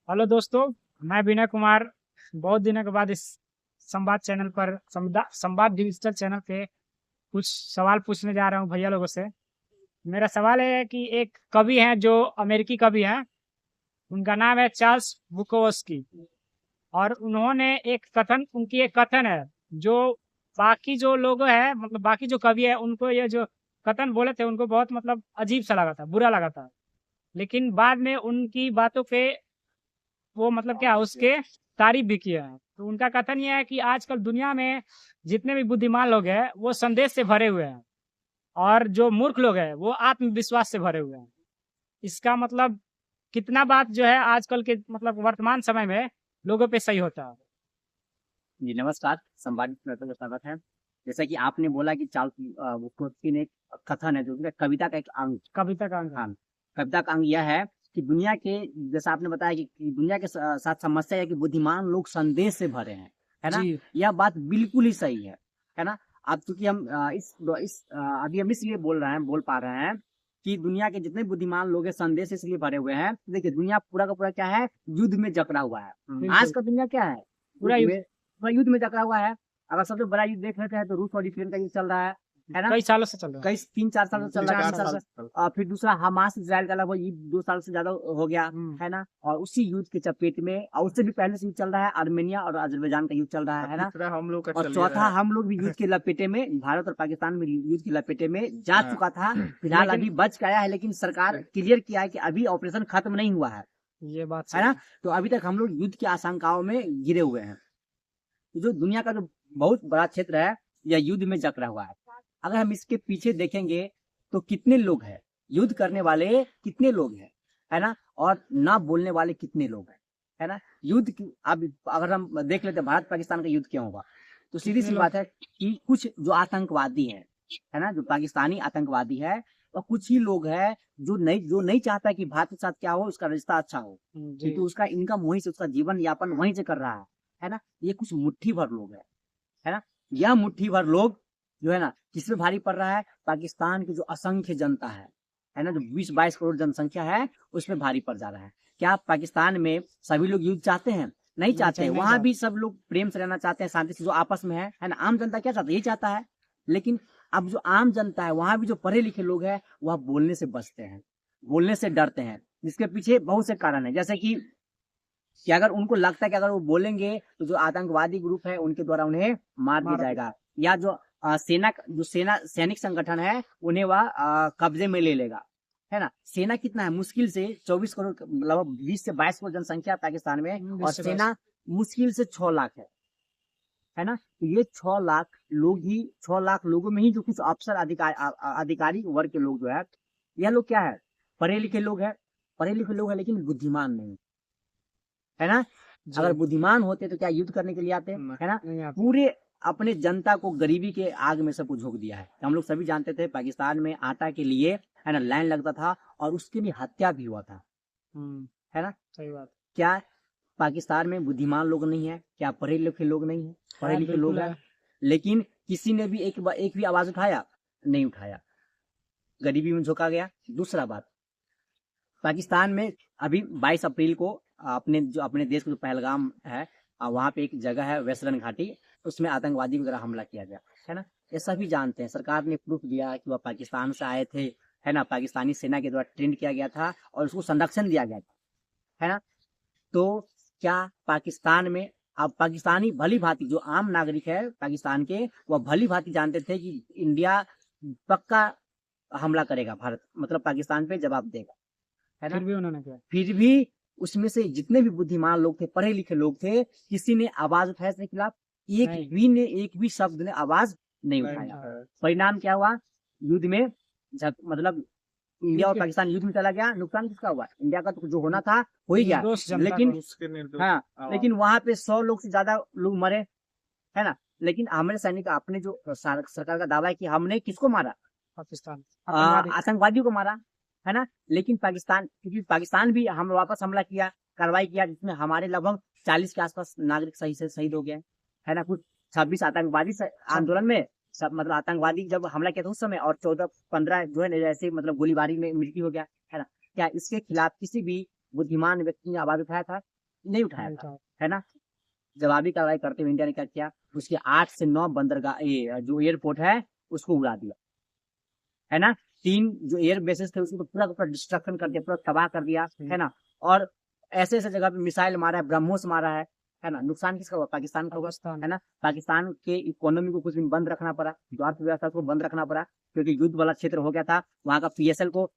Hello दोस्तों, मैं विनय कुमार। बहुत दिनों के बाद इस संवाद चैनल पर संवाद डिजिटल चैनल पे कुछ सवाल पूछने जा रहा हूँ भैया लोगों से। मेरा सवाल है कि एक कवि हैं जो अमेरिकी कवि हैं, उनका नाम है चार्ल्स बुकोवस्की। और उन्होंने उनकी एक कथन है जो बाकी जो लोग हैं, मतलब बाकी जो कवि है, उनको ये जो कथन बोले थे उनको बहुत मतलब अजीब सा लगा था, बुरा लगा था। लेकिन बाद में उनकी बातों पे वो मतलब क्या उसके तारीफ भी किया है। तो उनका कथन ये है कि आजकल दुनिया में जितने भी बुद्धिमान लोग हैं वो संदेश से भरे हुए हैं, और जो मूर्ख लोग हैं वो आत्मविश्वास से भरे हुए हैं। इसका मतलब कितना बात जो है आजकल के मतलब वर्तमान समय में लोगों पे सही होता है। जी नमस्कार। संवाद में आपका स्वागत है। जैसा कि आपने बोला कि चार्ल्स बुकोवस्की ने एक कथन है जो कि कविता का एक अंग। कविता का अंग है। हाँ, कविता का अंग यह है कि दुनिया के, जैसा आपने बताया कि दुनिया के साथ समस्या है कि बुद्धिमान लोग संदेश से भरे हैं, है ना। जी यह बात बिल्कुल ही सही है ना। अब चूंकि हम अभी हम इसलिए बोल पा रहे हैं कि दुनिया के जितने बुद्धिमान लोग हैं संदेश इसलिए भरे हुए हैं। देखिए दुनिया पूरा का पूरा क्या है, युद्ध में जकड़ा हुआ है। आज बिल्कुल। का दुनिया क्या है, पूरा युद्ध में जकड़ा हुआ है। अगर सबसे बड़ा युद्ध देख लेते हैं तो रूस और यूक्रेन का युद्ध चल रहा है ना। कई सालों से चल रहा है। कई 3-4 साल से चल रहा है, 4 साल। 3 साल से। और फिर दूसरा हमास इजराइल का लगभग युद्ध 2 साल से ज्यादा हो गया, है ना। और उसी युद्ध के चपेट में, और उससे भी पहले से युद्ध चल रहा है, आर्मेनिया और अजरबैजान का युद्ध चल रहा है ना। तीसरा हम लोग का और चल ही चौथा रहा है। हम लोग भी युद्ध के लपेटे में, भारत और पाकिस्तान में युद्ध के लपेटे में जा हाँ। चुका था। फिलहाल लेकिन अभी बच के आया है, लेकिन सरकार क्लियर किया है कि अभी ऑपरेशन खत्म नहीं हुआ ये बात है सही ना। है। तो अभी तक हम लोग युद्ध की आशंकाओं में गिरे हुए हैं। तो जो दुनिया का जो बहुत बड़ा क्षेत्र है यह युद्ध में जकड़ा हुआ है। अगर हम इसके पीछे देखेंगे तो कितने लोग हैं, युद्ध करने वाले कितने लोग हैं, है ना। और ना बोलने वाले कितने लोग हैं, है ना। युद्ध की अब अगर हम देख लेते हैं भारत पाकिस्तान का युद्ध क्यों हुआ, तो सीधी कितने सी लोग। बात है कि कुछ जो आतंकवादी है ना, जो पाकिस्तानी आतंकवादी है, और कुछ ही लोग हैं जो नहीं चाहता कि भारत के साथ क्या हो, उसका रिश्ता अच्छा हो, जी क्योंकि उसका इनकम वहीं से, उसका जीवन यापन वहीं से कर रहा है ना। ये कुछ मुट्ठी भर लोग है ना। यह मुट्ठी भर लोग जो है ना किस पे भारी पड़ रहा है, पाकिस्तान की जो असंख्य जनता है ना, जो 20-22 करोड़ जनसंख्या है उस पे भारी पड़ जा रहा है। क्या पाकिस्तान में सभी लोग युद्ध चाहते हैं? नहीं चाहते हैं। नहीं वहां भी चाहते। सब लोग प्रेम से रहना चाहते हैं, शांति से, जो आपस में है ना। आम जनता क्या चाहता है, यही चाहता है। लेकिन अब जो आम जनता है, वहां भी जो पढ़े लिखे लोग हैं वह बोलने से बचते हैं, बोलने से डरते हैं, जिसके पीछे बहुत से कारण है। जैसे कि अगर उनको लगता है कि अगर वो बोलेंगे तो जो आतंकवादी ग्रुप है उनके द्वारा उन्हें मार दिया मार जाएगा, या जो सेना सैनिक संगठन है उन्हें वह कब्जे में ले लेगा, है ना। सेना कितना है, मुश्किल से 24 करोड़, लगभग 20 से 22 करोड़ जनसंख्या है पाकिस्तान में, और 20 से 22। सेना मुश्किल से 6 लाख है ना। तो ये 6 लाख लोगों में ही जो कुछ अफसर अधिकारी वर्ग के लोग जो है, यह लोग क्या है, पढ़े लिखे लोग है, पढ़े लिखे लोग है लेकिन बुद्धिमान नहीं, है ना। जी अगर बुद्धिमान होते तो क्या युद्ध करने के लिए आते, है ना। नहीं आते। पूरे अपने जनता को गरीबी के आग में सबको झोंक दिया है। हम लोग सभी जानते थे पाकिस्तान में आटा के लिए, है ना, लाइन लगता था, और उसकी भी हत्या भी हुआ था, है ना। सही बात क्या पाकिस्तान में बुद्धिमान लोग नहीं है? क्या पढ़े लिखे लोग नहीं है? पढ़े है। लिखे लोग बिल्कुल हैं। है। लेकिन किसी ने भी एक भी आवाज उठाया? नहीं उठाया, गरीबी में झोंका गया। दूसरा बात, पाकिस्तान में अभी 22 अप्रैल को अपने देश का जो पहलगाम है, वहाँ पे एक जगह है वेस्टर्न घाटी, उसमें आतंकवादी वगैरह हमला किया गया, है ना। ये सभी जानते हैं, सरकार ने प्रूफ दिया कि वह पाकिस्तान से आए थे, है ना, पाकिस्तानी सेना के द्वारा ट्रेंड किया गया था और उसको संरक्षण दिया गया था, है ना। तो क्या पाकिस्तान में, अब पाकिस्तानी भली भांति, जो आम नागरिक है पाकिस्तान के, वह भली भांति जानते थे कि इंडिया पक्का हमला करेगा, भारत मतलब पाकिस्तान पे जवाब देगा, है ना। फिर भी उन्होंने किया। फिर भी उसमें से जितने भी बुद्धिमान लोग थे, पढ़े लिखे लोग थे, किसी ने आवाज उठाया इसके खिलाफ? एक भी शब्द ने आवाज नहीं उठाया। परिणाम क्या हुआ, युद्ध में मतलब इंडिया और पाकिस्तान युद्ध में चला गया। नुकसान किसका हुआ? इंडिया का, तो जो होना था हो ही गया, निर्दोष जनता लेकिन को। हाँ, लेकिन वहां पे 100 लोग से ज्यादा लोग मरे, है ना। लेकिन हमारे सैनिक, आपने जो सरकार का दावा है कि हमने किसको मारा, पाकिस्तान आतंकवादी। आतंकवादियों को मारा, है ना। लेकिन पाकिस्तान, क्योंकि पाकिस्तान भी हम वापस हमला किया, कार्रवाई किया, जिसमें हमारे लगभग 40 के आसपास नागरिक सही से शहीद हो गए, है ना। कुछ 26 आतंकवादी आंदोलन में, सब मतलब आतंकवादी जब हमला किया था उस समय, और 14-15 जो है ना, जैसे मतलब गोलीबारी में मृत्यु हो गया, है ना। क्या इसके खिलाफ किसी भी बुद्धिमान व्यक्ति ने आवाज उठाया था? नहीं उठाया था, है ना। जवाबी कार्रवाई करते हुए इंडिया ने क्या किया, उसके 8 से 9 बंदरगाह जो एयरपोर्ट है उसको उड़ा दिया, है ना। 3 जो एयर बेसेस थे उसको तो पूरा का पूरा डिस्ट्रक्शन कर दिया, पूरा तबाह कर दिया, है ना। और ऐसे ऐसे जगह पे मिसाइल मारा है, ब्रह्मोस मारा है ना। नुकसान किसका हुआ? पाकिस्तान का हुआ, है ना। पाकिस्तान के इकोनॉमी को कुछ दिन बंद रखना पड़ा, जो अर्थव्यवस्था को बंद रखना पड़ा, क्योंकि युद्ध वाला क्षेत्र हो गया था। वहां का पीएसएल को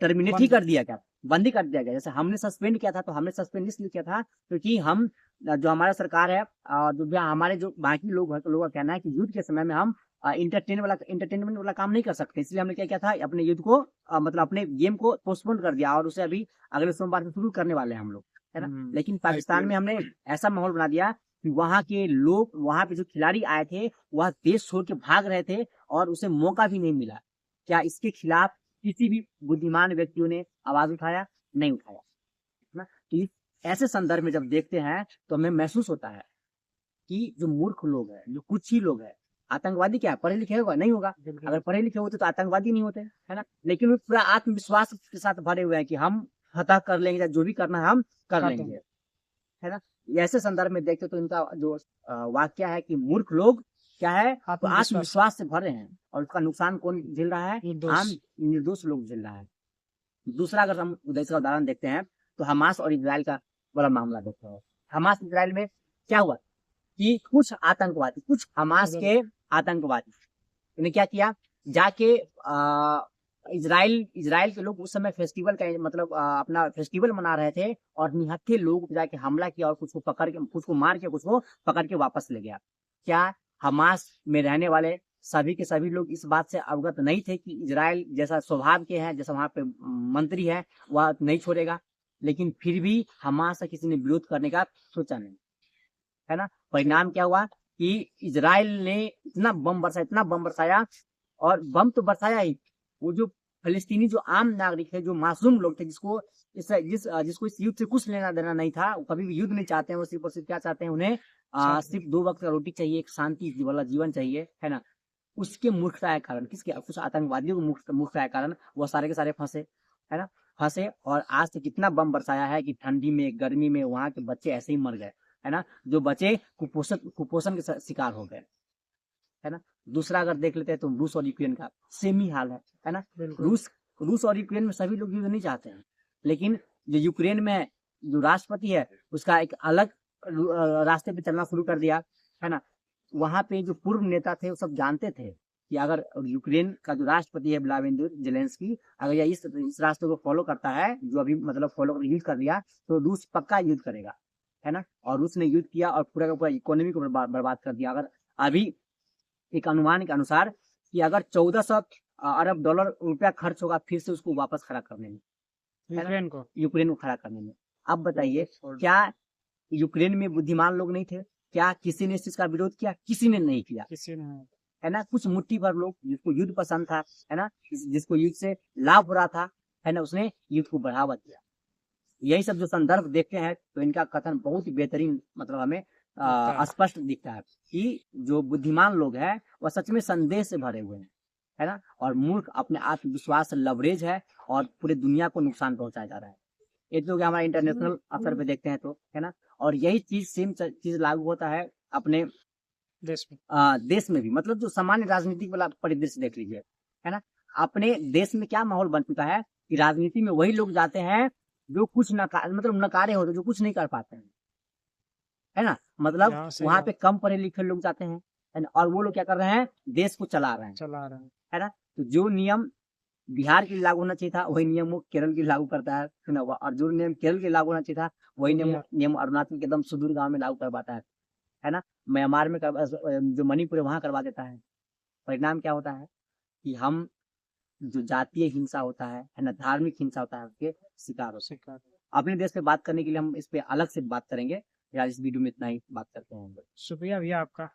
टर्मिनेट ही कर दिया गया, बंद ही कर दिया गया। जैसे हमने सस्पेंड किया था, तो हमने सस्पेंड इसलिए किया था क्योंकि हम जो हमारा सरकार है और जो भी हमारे जो बाकी लोगों का कहना है कि युद्ध के समय में हम इंटरटेनमेंट वाला काम नहीं कर सकते, इसलिए हमने क्या किया था, अपने युद्ध को मतलब अपने गेम को पोस्टपोन कर दिया और उसे अभी अगले सोमवार से शुरू करने वाले हैं हम लोग, है ना। लेकिन पाकिस्तान में हमने ऐसा माहौल बना दिया कि वहां के लोग, वहां पे जो खिलाड़ी आए थे वह देश छोड़ के भाग रहे थे और उसे मौका भी नहीं मिला। क्या इसके खिलाफ किसी भी बुद्धिमान व्यक्तियों ने आवाज उठाया? नहीं उठाया, है ना। तो ऐसे संदर्भ में जब देखते हैं तो हमें महसूस होता है कि जो मूर्ख लोग हैं, जो कुछ ही लोग हैं, आतंकवादी क्या है? पढ़े लिखे होगा? नहीं होगा। अगर पढ़े लिखे होते तो आतंकवादी नहीं होते, है ना। लेकिन वो पूरा आत्मविश्वास के साथ भरे हुए हैं कि हम फतह कर लेंगे, जो भी करना है हम कर लेंगे, है ना। ऐसे संदर्भ में देखते तो इनका जो वाक्य है कि मूर्ख लोग क्या है, तो आत्मविश्वास से भरे हैं और उसका नुकसान कौन झेल रहा है? आम निर्दोष लोग झेल रहा है। दूसरा अगर हम देश का उदाहरण देखते हैं तो हमास और इजराइल का बड़ा मामला देखते हैं। हमास इजराइल में क्या हुआ कि कुछ आतंकवादी, कुछ हमास के आतंकवादी ने क्या किया, जाके इजराइल के लोग उस समय फेस्टिवल का मतलब अपना फेस्टिवल मना रहे थे और निहत्थे लोग जाके हमला किया और कुछ को पकड़ के, कुछ को मार के, कुछ को पकड़ के वापस ले गया। क्या हमास में रहने वाले सभी के सभी लोग इस बात से अवगत नहीं थे कि इजराइल जैसा स्वभाव के हैं, जैसा वहां पे मंत्री है, वह नहीं छोड़ेगा? लेकिन फिर भी हमास से किसी ने विरोध करने का सोचा नहीं, है ना। परिणाम क्या हुआ कि इजराइल ने इतना बम बरसाया और बम तो बरसाया ही, वो जो फिलिस्तीनी जो आम नागरिक है, जो मासूम लोग थे, जिसको इस युद्ध से कुछ लेना देना नहीं था, वो कभी भी युद्ध नहीं चाहते हैं, वो सिर्फ और सिर्फ क्या चाहते हैं, उन्हें सिर्फ 2 वक्त का रोटी चाहिए, एक शांति वाला जीवन चाहिए, है ना। उसके मूर्खता के कारण, किसके, कुछ आतंकवादियों के मूर्खता के कारण वो सारे के सारे फंसे, है ना। फंसे और आज से कितना बम बरसाया है कि ठंडी में, गर्मी में वहां के बच्चे ऐसे ही मर गए, है ना। जो बच्चे कुपोषण के शिकार हो गए, है ना। दूसरा अगर देख लेते हैं तो रूस और यूक्रेन का सेम ही हाल है ना। रूस और यूक्रेन में सभी लोग युद्ध नहीं चाहते हैं, लेकिन जो यूक्रेन में जो राष्ट्रपति है उसका एक अलग रास्ते पे चलना शुरू कर दिया, है ना। वहां पे जो पूर्व नेता थे वो सब जानते थे कि अगर यूक्रेन का जो राष्ट्रपति है व्लादिमीर जेलेंस्की, अगर यह इस रास्ते को फॉलो करता है, जो अभी मतलब फॉलो युद्ध कर लिया, तो रूस पक्का युद्ध करेगा, है ना। और रूस ने युद्ध किया और पूरा का पूरा इकोनॉमी को बर्बाद कर दिया। अगर अभी एक अनुमान के अनुसार कि अगर 1400 अरब डॉलर रुपया खर्च होगा फिर से उसको वापस खड़ा करने में, यूक्रेन को खड़ा करने में। अब बताइए, क्या यूक्रेन में बुद्धिमान लोग नहीं थे? क्या किसी ने इस चीज का विरोध किया? किसी ने नहीं किया, है ना। कुछ मुट्ठी भर लोग, जिसको युद्ध पसंद था, है ना, जिसको युद्ध से लाभ हो रहा था, है ना, उसने युद्ध को बढ़ावा दिया। यही सब जो संदर्भ देखते हैं तो इनका कथन बहुत ही बेहतरीन, मतलब हमें स्पष्ट दिखता है कि जो बुद्धिमान लोग हैं वह सच में संदेश से भरे हुए हैं, है ना, और मूर्ख अपने आत्मविश्वास से लवरेज है और पूरे दुनिया को नुकसान पहुंचाया जा रहा है। ये तो हमारा इंटरनेशनल स्तर पे देखते हैं तो, है ना। और यही चीज सेम चीज लागू होता है अपने देश में भी। मतलब जो सामान्य राजनीतिक वाला परिदृश्य देख लीजिए, है ना। अपने देश में क्या माहौल बन चुका है कि राजनीति में वही लोग जाते हैं जो कुछ नकारे होते, जो कुछ नहीं कर पाते हैं, है ना। मतलब वहां पे कम पढ़े लिखे लोग जाते हैं, है ना, और वो लोग क्या कर रहे हैं, देश को चला रहे हैं, है ना। तो जो नियम बिहार के लिए लागू होना चाहिए था वही नियम वो केरल के लागू करता है ना, और जो नियम केरल के लागू होना चाहिए था वही नियम अरुणाचल के एकदम सुदूर गांव में लागू करवाता है ना। म्यांमार में जो मणिपुर है वहां करवा देता है। परिणाम क्या होता है कि हम जो जातीय हिंसा होता है ना, धार्मिक हिंसा होता है, उसके शिकार होते हैं। अपने देश पे बात करने के लिए हम इस पे अलग से बात करेंगे यार, इस वीडियो में इतना ही बात करते हैं। शुक्रिया भैया आपका।